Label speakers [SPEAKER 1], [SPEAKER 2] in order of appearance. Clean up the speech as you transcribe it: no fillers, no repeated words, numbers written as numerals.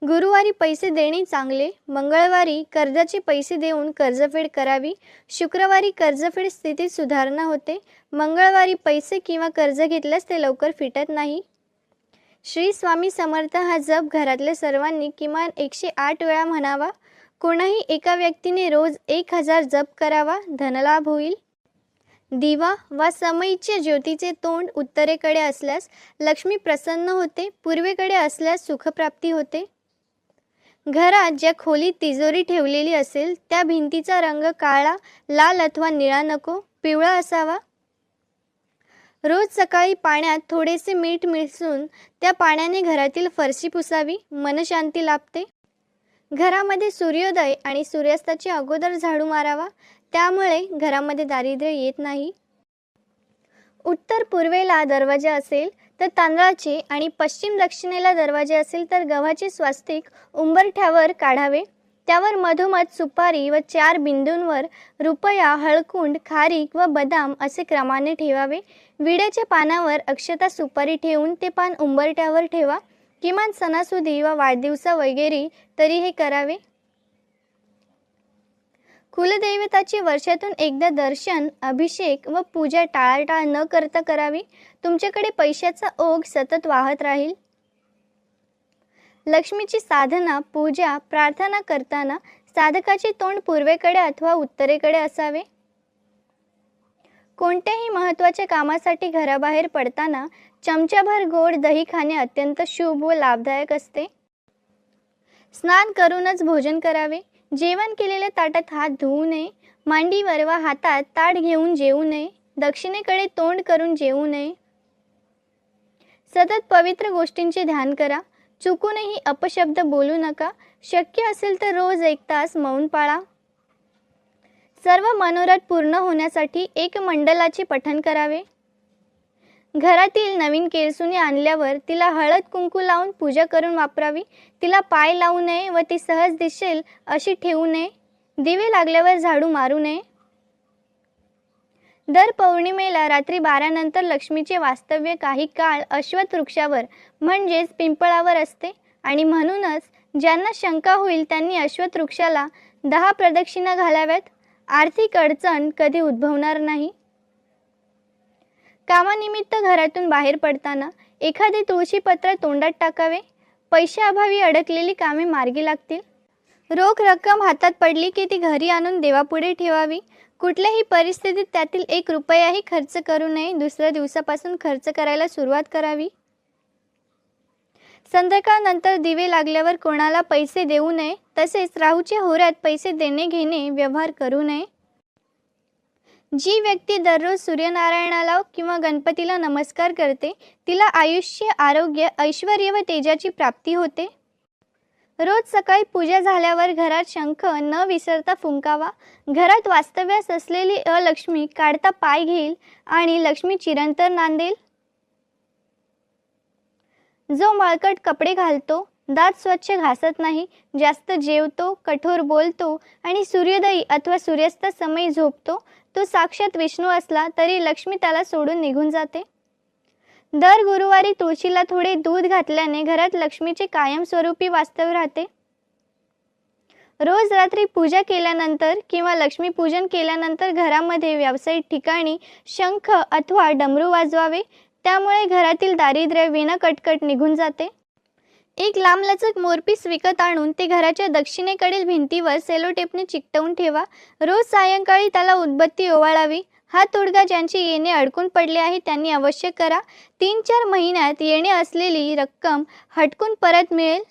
[SPEAKER 1] गुरुवारी पैसे देणे चांगले, मंगळवारी कर्जाचे पैसे देऊन कर्जफेड करावी, शुक्रवारी कर्जफेड स्थितीत सुधारणा होते, मंगळवारी पैसे किंवा कर्ज घेतल्यास ते लवकर फिटत नाही. श्री स्वामी समर्थ हा जप घरातल्या सर्वांनी किमान 108 वेळा म्हणावा. कोणाही एका व्यक्तीने रोज 1000 जप करावा, धनलाभ होईल. दिवा वा समईच्या ज्योतीचे तोंड उत्तरेकडे असल्यास लक्ष्मी प्रसन्न होते, पूर्वेकडे असल्यास सुखप्राप्ती होते. घरात ज्या खोलीत तिजोरी ठेवलेली असेल त्या भिंतीचा रंग काळा, लाल अथवा निळा नको, पिवळा असावा. रोज सकाळी पाण्यात थोडेसे मीठ मिसळून त्या पाण्याने घरातील फरशी पुसावी, मनशांती लाभते. घरामध्ये सूर्योदय आणि सूर्यास्ताच्या अगोदर झाडू मारावा, त्यामुळे घरामध्ये दारिद्र्य येत नाही. उत्तर पूर्वेला दरवाजा असेल तर तांदळाचे आणि पश्चिम दक्षिणेला दरवाजे असेल तर गव्हाचे स्वास्तिक उंबरठ्यावर काढावे. त्यावर मधोमध सुपारी व 4 बिंदूंवर रुपया, हळकुंड, खारीक व बदाम असे क्रमाने ठेवावे. विड्याच्या पानावर अक्षता सुपारी ठेवून ते पान उंबरठ्यावर ठेवा. किमान सणासुदी व वाढदिवसा वगैरे तरी हे करावे. कुलदैवताचे वर्षातून एकदा दर्शन, अभिषेक व पूजा टाळाटाळ न करता करावी. तुमच्याकडे पैशाचा ओघ सतत वाहत राहील. लक्ष्मीची साधना, पूजा, प्रार्थना करताना साधकाचे तोंड पूर्वेकडे अथवा उत्तरेकडे असावे. कोणत्याही महत्त्वाच्या कामासाठी घराबाहेर पडताना चमचाभर गोड दही खाणे अत्यंत शुभ व लाभदायक असते. स्नान करूनच भोजन करावे. जेवण केलेल्या ताटात हात धुवू नये. मांडीवर व हातात ताट घेऊन जेवू नये. दक्षिणेकडे तोंड करून जेवू नये. सतत पवित्र गोष्टींचे ध्यान करा. चुकूनही अपशब्द बोलू नका. शक्य असेल तर रोज 1 तास मौन पाळा. सर्व मनोरथ पूर्ण होण्यासाठी एक मंडलाचे पठण करावे. घरातील नवीन केळसुणी आणल्यावर तिला हळद कुंकू लावून पूजा करून वापरावी. तिला पाय लावू नये व ती सहज दिसेल अशी ठेवू नये. दिवे लागल्यावर झाडू मारू नये. दर पौर्णिमेला रात्री 12 नंतर लक्ष्मीचे वास्तव्य काही काळ अश्वत्थ वृक्षावर म्हणजेच पिंपळावर असते आणि म्हणूनच ज्यांना शंका होईल त्यांनी अश्वत्थ वृक्षाला 10 प्रदक्षिणा घालाव्यात. आर्थिक अडचण कधी उद्भवणार नाही. कामानिमित्त घरातून बाहेर पडताना एखादे तुळशी पत्र तोंडात टाकावे. पैशाअभावी अडकलेली कामे मार्गी लागतील. रोख रक्कम हातात पडली की ती घरी आणून देवापुढे ठेवावी. कुठल्याही परिस्थितीत त्यातील 1 रुपयाही खर्च करू नये. दुसऱ्या दिवसापासून खर्च करायला सुरुवात करावी. संध्याकाळनंतर दिवे लागल्यावर कोणाला पैसे देऊ नये. तसेच राहूच्या होऱ्यात पैसे देणे घेणे व्यवहार करू नये. जी व्यक्ती दररोज सूर्यनारायणाला किंवा गणपतीला नमस्कार करते तिला आयुष्य, आरोग्य, ऐश्वर्य व तेजाची प्राप्ती होते. रोज सकाळी पूजा झाल्यावर घरात शंख न विसरता फुंकावा. घरात वास्तव्यास असलेली अलक्ष्मी काढता पाय घेईल आणि लक्ष्मी चिरंतर नांदेल. जो मळकट कपडे घालतो, दात स्वच्छ घासत नाही, जास्त जेवतो, कठोर बोलतो आणि सूर्योदयी अथवा सूर्यास्त समय झोपतो, तो साक्षात विष्णू असला तरी लक्ष्मी त्याला सोडून निघून जाते. दर गुरुवारी तुळशीला थोडे दूध घातल्याने घरात लक्ष्मीचे कायमस्वरूपी वास्तव्य राहते. रोज रात्री पूजा केल्यानंतर किंवा लक्ष्मीपूजन केल्यानंतर घरामध्ये व्यावसायिक ठिकाणी शंख अथवा डमरू वाजवावे. त्यामुळे घरातील दारिद्र्य विनाकटकट निघून जाते. एक लांबलचक मोरपीस विकत आणून ते घराच्या दक्षिणेकडील भिंतीवर सेलोटेपने चिकटवून ठेवा. रोज सायंकाळी त्याला उदबत्ती ओवाळावी. हा तोडगा ज्यांचे येणे अडकून पडले आहे त्यांनी अवश्य करा. 3-4 महिन्यात येणे असलेली रक्कम हटकून परत मिळेल.